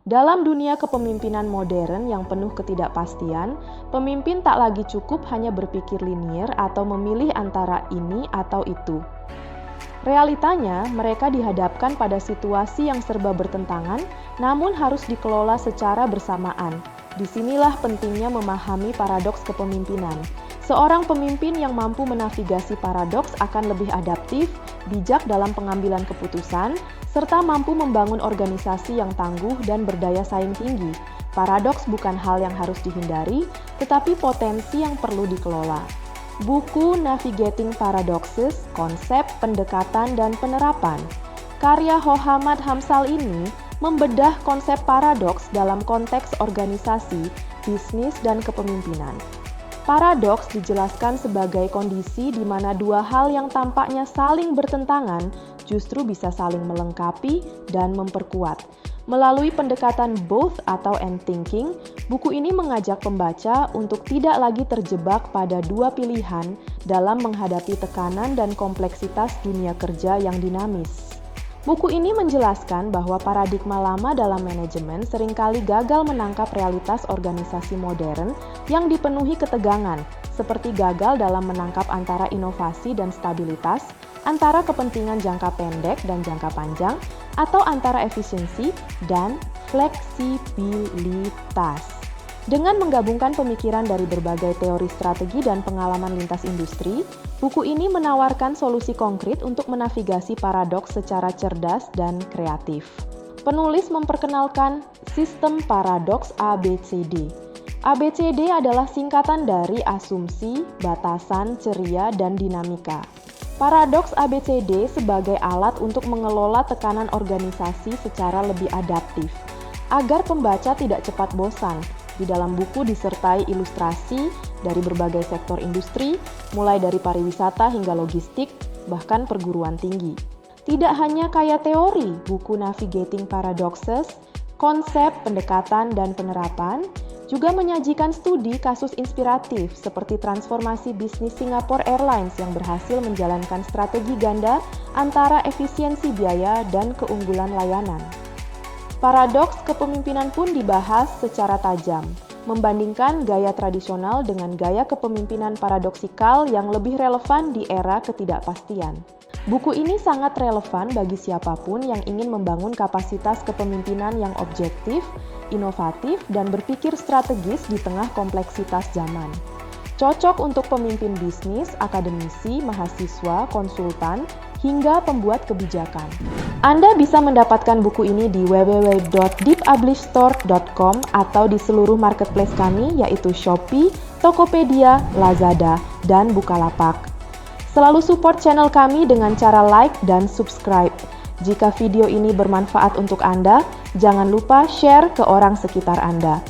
Dalam dunia kepemimpinan modern yang penuh ketidakpastian, pemimpin tak lagi cukup hanya berpikir linier atau memilih antara ini atau itu. Realitanya, mereka dihadapkan pada situasi yang serba bertentangan, namun harus dikelola secara bersamaan. Disinilah pentingnya memahami paradoks kepemimpinan. Seorang pemimpin yang mampu menavigasi paradoks akan lebih adaptif, bijak dalam pengambilan keputusan, serta mampu membangun organisasi yang tangguh dan berdaya saing tinggi. Paradoks bukan hal yang harus dihindari, tetapi potensi yang perlu dikelola. Buku Navigating Paradoxes, Konsep, Pendekatan, dan Penerapan, karya Muhammad Hamsal ini membedah konsep paradoks dalam konteks organisasi, bisnis, dan kepemimpinan. Paradoks dijelaskan sebagai kondisi di mana dua hal yang tampaknya saling bertentangan justru bisa saling melengkapi dan memperkuat. Melalui pendekatan both atau and thinking, buku ini mengajak pembaca untuk tidak lagi terjebak pada dua pilihan dalam menghadapi tekanan dan kompleksitas dunia kerja yang dinamis. Buku ini menjelaskan bahwa paradigma lama dalam manajemen seringkali gagal menangkap realitas organisasi modern yang dipenuhi ketegangan, seperti gagal dalam menangkap antara inovasi dan stabilitas, antara kepentingan jangka pendek dan jangka panjang, atau antara efisiensi dan fleksibilitas. Dengan menggabungkan pemikiran dari berbagai teori strategi dan pengalaman lintas industri, buku ini menawarkan solusi konkret untuk menavigasi paradoks secara cerdas dan kreatif. Penulis memperkenalkan sistem paradoks ABCD. ABCD adalah singkatan dari asumsi, batasan, ceria, dan dinamika. Paradoks ABCD sebagai alat untuk mengelola tekanan organisasi secara lebih adaptif, agar pembaca tidak cepat bosan. Di dalam buku disertai ilustrasi dari berbagai sektor industri, mulai dari pariwisata hingga logistik, bahkan perguruan tinggi. Tidak hanya kaya teori, buku Navigating Paradoxes, Konsep, Pendekatan, dan Penerapan juga menyajikan studi kasus inspiratif seperti transformasi bisnis Singapore Airlines yang berhasil menjalankan strategi ganda antara efisiensi biaya dan keunggulan layanan. Paradoks kepemimpinan pun dibahas secara tajam, membandingkan gaya tradisional dengan gaya kepemimpinan paradoksikal yang lebih relevan di era ketidakpastian. Buku ini sangat relevan bagi siapapun yang ingin membangun kapasitas kepemimpinan yang objektif, inovatif, dan berpikir strategis di tengah kompleksitas zaman. Cocok untuk pemimpin bisnis, akademisi, mahasiswa, konsultan, hingga pembuat kebijakan. Anda bisa mendapatkan buku ini di www.deepublishedstore.com atau di seluruh marketplace kami yaitu Shopee, Tokopedia, Lazada, dan Bukalapak. Selalu support channel kami dengan cara like dan subscribe. Jika video ini bermanfaat untuk Anda, jangan lupa share ke orang sekitar Anda.